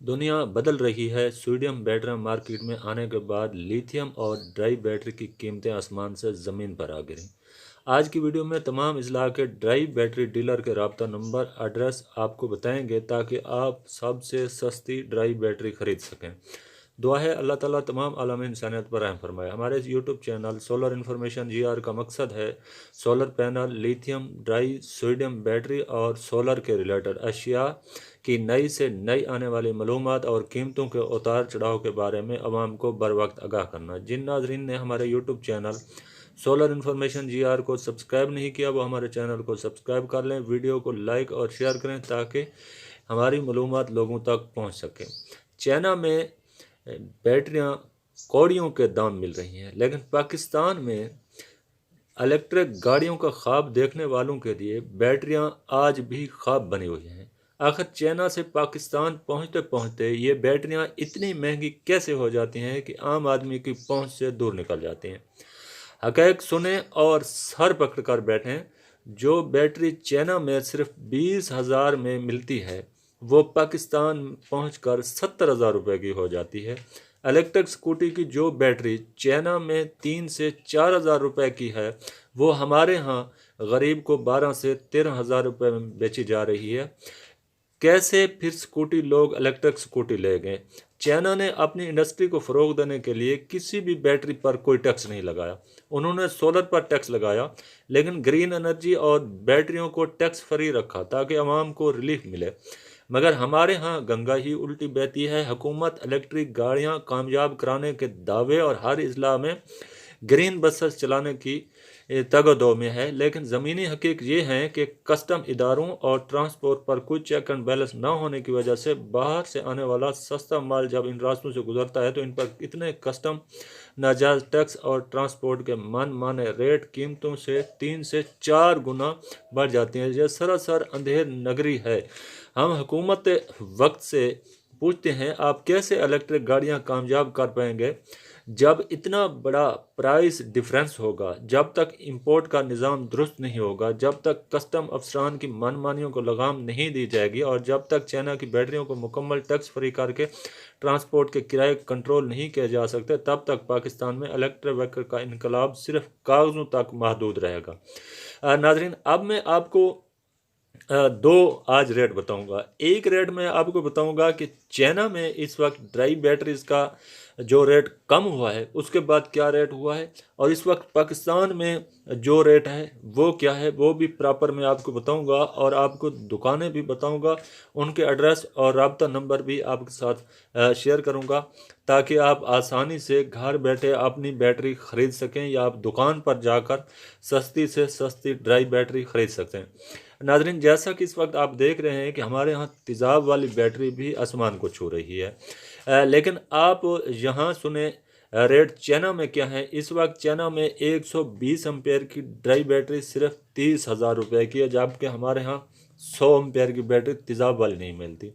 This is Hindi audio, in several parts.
दुनिया बदल रही है। सोडियम बैटरी मार्केट में आने के बाद लिथियम और ड्राई बैटरी की कीमतें आसमान से ज़मीन पर आ गिरी। आज की वीडियो में तमाम अजला के ड्राई बैटरी डीलर के रब्ता नंबर एड्रेस आपको बताएंगे ताकि आप सबसे सस्ती ड्राई बैटरी खरीद सकें। दुआ है अल्लाह ताला तमाम आलम इंसानियत पर रहम फरमाए। हमारे YouTube channel solar information GR का मकसद है solar panel, lithium, dry sodium battery और सोलर के रिलेटेड अशिया की नई से नई आने वाली मालूमात और कीमतों के उतार चढ़ाव के बारे में अवाम को बर वक्त आगाह करना। जिन नाजरीन ने हमारे YouTube channel solar information GR को सब्सक्राइब नहीं किया वो हमारे चैनल को सब्सक्राइब कर लें, वीडियो को लाइक और शेयर करें ताकि हमारी मालूमात लोगों तक पहुँच सके। चाइना में बैटरियाँ कौड़ियों के दाम मिल रही हैं, लेकिन पाकिस्तान में इलेक्ट्रिक गाड़ियों का ख्वाब देखने वालों के लिए बैटरियां आज भी ख्वाब बनी हुई हैं। आखिर चाइना से पाकिस्तान पहुंचते पहुंचते ये बैटरियां इतनी महंगी कैसे हो जाती हैं कि आम आदमी की पहुंच से दूर निकल जाती हैं। हक़ाइक़ सुने और सर पकड़ कर बैठें। जो बैटरी चाइना में सिर्फ 20,000 में मिलती है वो पाकिस्तान पहुंचकर 70,000 रुपये की हो जाती है। इलेक्ट्रिक स्कूटी की जो बैटरी चाइना में 3 से 4,000 रुपये की है वो हमारे यहाँ गरीब को 12 से 13,000 रुपये में बेची जा रही है। कैसे फिर स्कूटी लोग इलेक्ट्रिक स्कूटी ले गए? चाइना ने अपनी इंडस्ट्री को फ़रोग देने के लिए किसी भी बैटरी पर कोई टैक्स नहीं लगाया। उन्होंने सोलर पर टैक्स लगाया, लेकिन ग्रीन एनर्जी और बैटरियों को टैक्स फ्री रखा ताकि आवाम को रिलीफ मिले। मगर हमारे यहाँ गंगा ही उल्टी बहती है। हुकूमत इलेक्ट्रिक गाड़ियाँ कामयाब कराने के दावे और हर इजला में ग्रीन बसेस चलाने की तगदो में है, लेकिन ज़मीनी हकीक ये हैं कि कस्टम इदारों और ट्रांसपोर्ट पर कोई चेक एंड बैलेंस ना होने की वजह से बाहर से आने वाला सस्ता माल जब इन रास्तों से गुजरता है तो इन पर इतने कस्टम, नाजायज़ टैक्स और ट्रांसपोर्ट के मन माने रेट कीमतों से 3 से 4 गुना बढ़ जाती हैं। यह सरासर अंधेर नगरी है। हम हुकूमत वक्त से पूछते हैं आप कैसे इलेक्ट्रिक गाड़ियां कामयाब कर पाएंगे जब इतना बड़ा प्राइस डिफरेंस होगा, जब तक इंपोर्ट का निज़ाम दुरुस्त नहीं होगा, जब तक कस्टम अफसरान की मनमानियों को लगाम नहीं दी जाएगी और जब तक चाइना की बैटरियों को मुकम्मल टैक्स फ्री करके ट्रांसपोर्ट के किराए कंट्रोल नहीं किया जा सकते, तब तक पाकिस्तान में इलेक्ट्रिक व्हीकल का इनकलाब सिर्फ कागज़ों तक महदूद रहेगा। नाजरीन, अब मैं आपको दो आज रेट बताऊंगा। एक रेट मैं आपको बताऊंगा कि चाइना में इस वक्त ड्राई बैटरीज का जो रेट कम हुआ है उसके बाद क्या रेट हुआ है, और इस वक्त पाकिस्तान में जो रेट है वो क्या है, वो भी प्रॉपर मैं आपको बताऊंगा और आपको दुकानें भी बताऊंगा, उनके एड्रेस और रब्ता नंबर भी आपके साथ शेयर करूंगा ताकि आप आसानी से घर बैठे अपनी बैटरी ख़रीद सकें या आप दुकान पर जाकर सस्ती से सस्ती ड्राई बैटरी ख़रीद सकते हैं। नाजरीन, जैसा कि इस वक्त आप देख रहे हैं कि हमारे यहाँ तेज़ाब वाली बैटरी भी आसमान को छू रही है, लेकिन आप यहाँ सुने रेट चाइना में क्या है। इस वक्त चाइना में 120 एम्पेयर की ड्राई बैटरी सिर्फ 30,000 रुपये की है, जबकि हमारे यहाँ 100 एम्पेयर की बैटरी तेज़ाब वाली नहीं मिलती।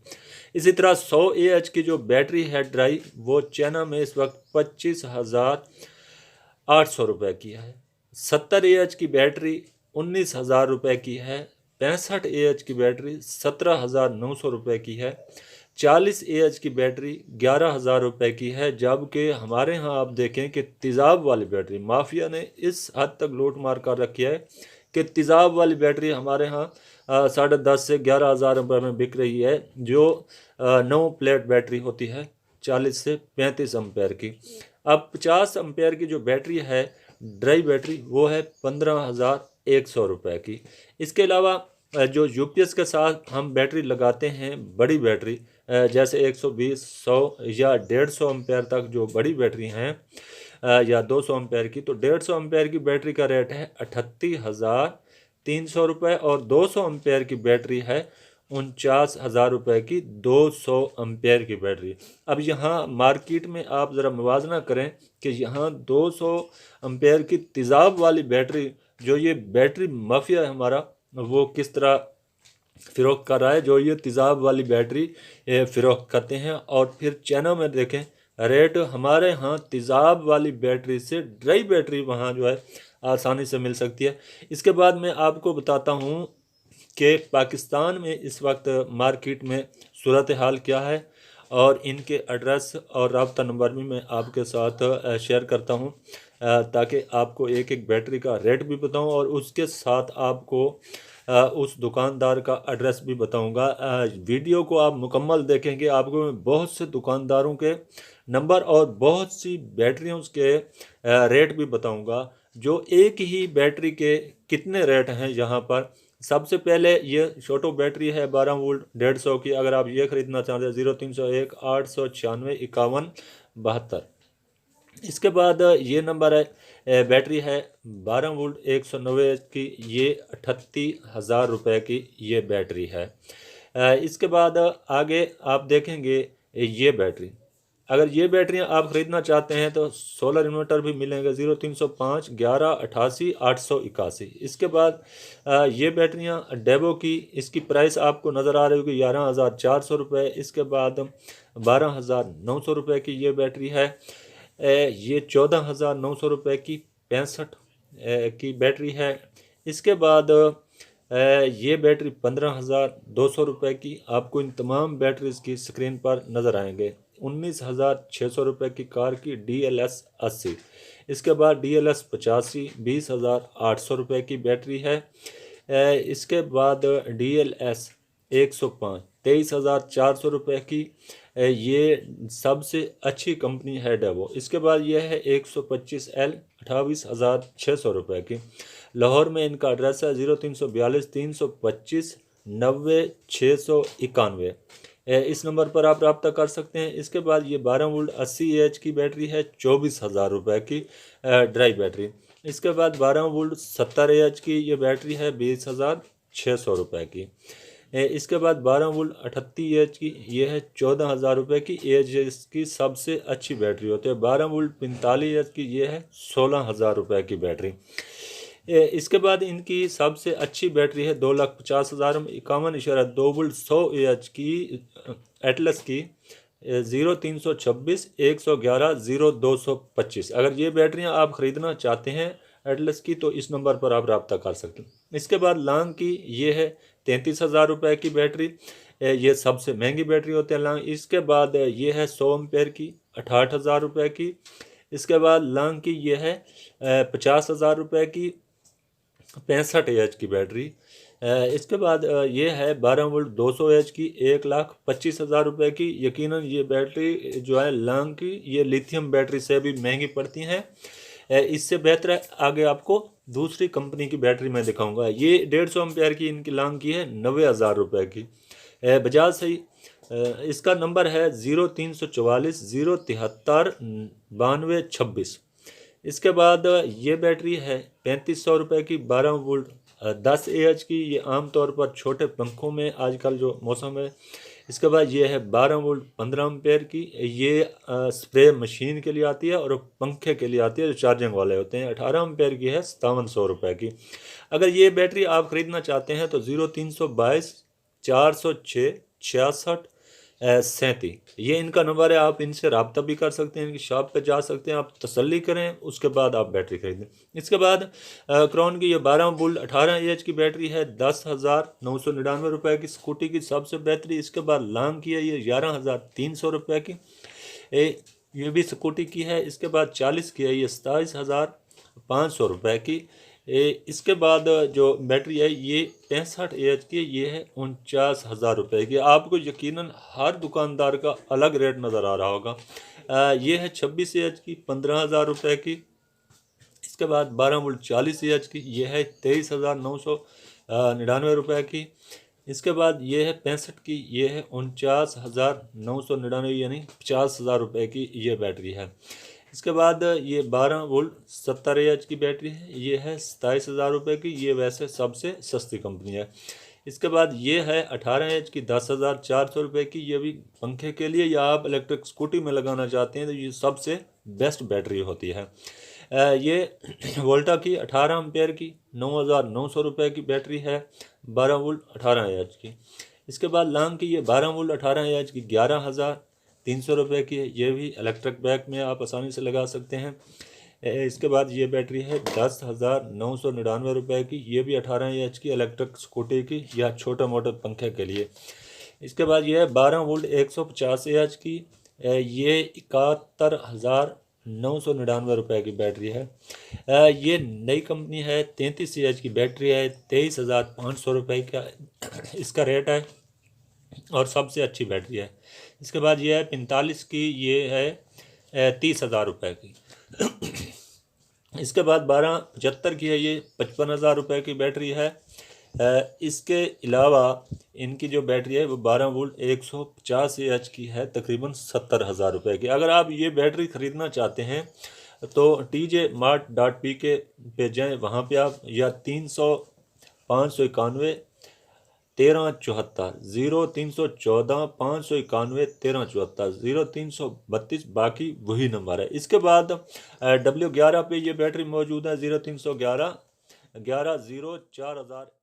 इसी तरह 100 AH की जो बैटरी है ड्राई वो चाइना में इस वक्त 25,800 रुपये की है। 70 AH की बैटरी 19,000 रुपये की है। 65 AH की बैटरी 17,900 रुपये की है। 40 AH की बैटरी 11,000 रुपये की है, जबकि हमारे यहाँ आप देखें कि तेज़ाब वाली बैटरी माफिया ने इस हद तक लूट मार कर रखी है कि तेज़ाब वाली बैटरी हमारे यहाँ 10,500 से 11,000 रुपये में बिक रही है, जो 9 प्लेट बैटरी होती है 40 से 35 एम्पेयर की। अब 50 एम्पेयर की जो बैटरी है ड्राई बैटरी वो है 15,100 रुपये की। इसके अलावा जो UPS के साथ हम बैटरी लगाते हैं, बड़ी बैटरी जैसे 120, 100 या 150 एम्पेयर तक जो बड़ी बैटरी हैं या 200 एम्पेयर की, तो 150 एम्पेयर की बैटरी का रेट है 38,300 रुपये और 200 एम्पेयर की बैटरी है 49,000 रुपये की। 200 एम्पेयर की बैटरी। अब यहाँ मार्केट में आप ज़रा मुवाजना करें कि यहाँ 200 एम्पेयर की तेज़ाब वाली बैटरी जो ये बैटरी माफिया है हमारा वो किस तरह फ़रोख्त कर रहा है, जो ये तेज़ाब वाली बैटरी फ़रोख्त करते हैं। और फिर चाइना में देखें रेट हमारे यहाँ तेज़ाब वाली बैटरी से ड्राई बैटरी वहाँ जो है आसानी से मिल सकती है। इसके बाद मैं आपको बताता हूँ कि पाकिस्तान में इस वक्त मार्केट में सूरत हाल क्या है और इनके एड्रेस और रब्ता नंबर भी मैं आपके साथ शेयर करता हूँ, ताकि आपको एक एक बैटरी का रेट भी बताऊँ और उसके साथ आपको उस दुकानदार का एड्रेस भी बताऊंगा। वीडियो को आप मुकम्मल देखेंगे, आपको मैं बहुत से दुकानदारों के नंबर और बहुत सी बैटरियों के रेट भी बताऊंगा, जो एक ही बैटरी के कितने रेट हैं यहाँ पर। सबसे पहले ये छोटो बैटरी है 12 वोल्ट 150 की। अगर आप ये ख़रीदना चाहते हैं 0301 896 51 72। इसके बाद ये नंबर है, बैटरी है 12 वोल्ट 190 की, ये 38,000 रुपये की ये बैटरी है। इसके बाद आगे आप देखेंगे ये बैटरी, अगर ये बैटरियां आप ख़रीदना चाहते हैं तो सोलर इन्वर्टर भी मिलेंगे 0305 1188 881। इसके बाद ये बैटरियां डेबो की, इसकी प्राइस आपको नज़र आ रही होगी 11,400 रुपये। इसके बाद 12,900 रुपये की ये बैटरी है। ये 14,900 रुपये की 65 की बैटरी है। इसके बाद ये बैटरी 15,200 रुपये की आपको इन तमाम बैटरीज की स्क्रीन पर नज़र आएंगे। 19,600 रुपये की कार की DLS 80। इसके बाद DLS 85 20,800 रुपये की बैटरी है। इसके बाद DLS 105 23,400 रुपये की, ये सबसे अच्छी कंपनी है डेवो। इसके बाद ये है 125L 28,600 रुपये की। लाहौर में इनका एड्रेस है 0342 325 90 691। इस नंबर पर आप रब्ता कर सकते हैं। इसके बाद ये 12 वोल्ट 80 AH की बैटरी है 24,000 रुपये की ड्राई बैटरी। इसके बाद 12 वोल्ट 70 AH की ये बैटरी है 20,600 रुपये की। इसके बाद 12 वोल्ट 38 AH की ये है 14,000 रुपये की। AH इसकी सबसे अच्छी बैटरी होती है। 12 वोल्ट 45 AH की ये है 16,000 रुपये की बैटरी। इसके बाद इनकी सबसे अच्छी बैटरी है 2,50,000 में 51.2 वोल्ट 100 AH की एटलस की 0326 111 0225। अगर ये बैटरियां आप ख़रीदना चाहते हैं एटलस की तो इस नंबर पर आप रब्ता कर सकते हैं। इसके बाद लांग की ये है 33,000 रुपये की बैटरी, ये सबसे महंगी बैटरी होती है लांग। इसके बाद ये है 100 एम्पेयर की 68,000 रुपये की। इसके बाद लांग की ये है 50,000 रुपये की 65 AH की बैटरी। इसके बाद ये है 12 वोल्ट 200 AH की 1,25,000 रुपये की। यकीनन ये बैटरी जो है लांग की ये लिथियम बैटरी से भी महंगी पड़ती हैं। इससे बेहतर है आगे आपको दूसरी कंपनी की बैटरी मैं दिखाऊंगा। ये 150 एम्पेयर की इनकी लांग की है 90,000 रुपये की। बजाज से इसका नंबर है 0344 073 92 26। इसके बाद ये बैटरी है 3,500 रुपये की 12 वोल्ट 10 AH की। ये आमतौर पर छोटे पंखों में आजकल जो मौसम है। इसके बाद ये है 12 वोल्ट 15 एम्पेयर की, ये स्प्रे मशीन के लिए आती है और पंखे के लिए आती है जो चार्जिंग वाले होते हैं। 18 एम्पेयर की है 5700 रुपये की। अगर ये बैटरी आप ख़रीदना चाहते हैं तो 0322 406 66 37 ये इनका नंबर है। आप इनसे रब्ता भी कर सकते हैं, इनकी शॉप पे जा सकते हैं, आप तसल्ली करें, उसके बाद आप बैटरी खरीदें। इसके बाद क्रॉन की ये 12 वोल्ट 18 AH की बैटरी है 10,999 रुपये की, स्कूटी की सबसे बेहतरी। इसके बाद लांग की है ये 11,300 रुपये की, ये भी स्कूटी की है। इसके बाद 40 की है ये 27,500 रुपये की। इसके बाद जो बैटरी है ये 65 AH की, ये है 49,000 रुपये की। आपको यकीनन हर दुकानदार का अलग रेट नज़र आ रहा होगा। ये है 26 AH की 15,000 रुपये की। इसके बाद 12 वोल्ट 40 AH की, ये है 23,999 रुपये की। इसके बाद ये है 65 की, ये है 49,999 यानी 50,000 रुपये की ये बैटरी है। इसके बाद ये 12 वोल्ट 70 AH की बैटरी है, ये है 27,000 रुपये की, ये वैसे सबसे सस्ती कंपनी है। इसके बाद ये है 18 AH की 10,400 रुपये की, ये भी पंखे के लिए या आप इलेक्ट्रिक स्कूटी में लगाना चाहते हैं तो ये सबसे बेस्ट बैटरी होती है। ये वोल्टा की 18 एम्पेयर की 9,900 रुपये की बैटरी है, 12 वोल्ट 18 AH की। इसके बाद लांग की ये 12 वोल्ट 18 AH की 11,300 रुपये की है, ये भी इलेक्ट्रिक बैग में आप आसानी से लगा सकते हैं। इसके बाद ये बैटरी है 10,999 रुपये की, ये भी 18 AH की इलेक्ट्रिक स्कूटी की या छोटे मोटे पंखे के लिए। इसके बाद ये है 12 वोल्ट 150 AH की, ये 71,999 रुपये की बैटरी है। ये नई कंपनी है, 33 AH की बैटरी है, 23,500 रुपये का इसका रेट है और सबसे अच्छी बैटरी है। इसके बाद ये है 45 की, ये है 30,000 रुपये की। इसके बाद 1275 की है, ये 55,000 रुपये की बैटरी है। इसके अलावा इनकी जो बैटरी है वो 12 वोल्ट 150 AH की है, तकरीबन 70,000 रुपये की। अगर आप ये बैटरी ख़रीदना चाहते हैं तो tjmart.pk पे जाएँ, वहाँ पे आप, या 300 591 1374 0314 591 1374 0332, बाकी वही नंबर है। इसके बाद W11 पे ये बैटरी मौजूद है, 0311 11 0 4000।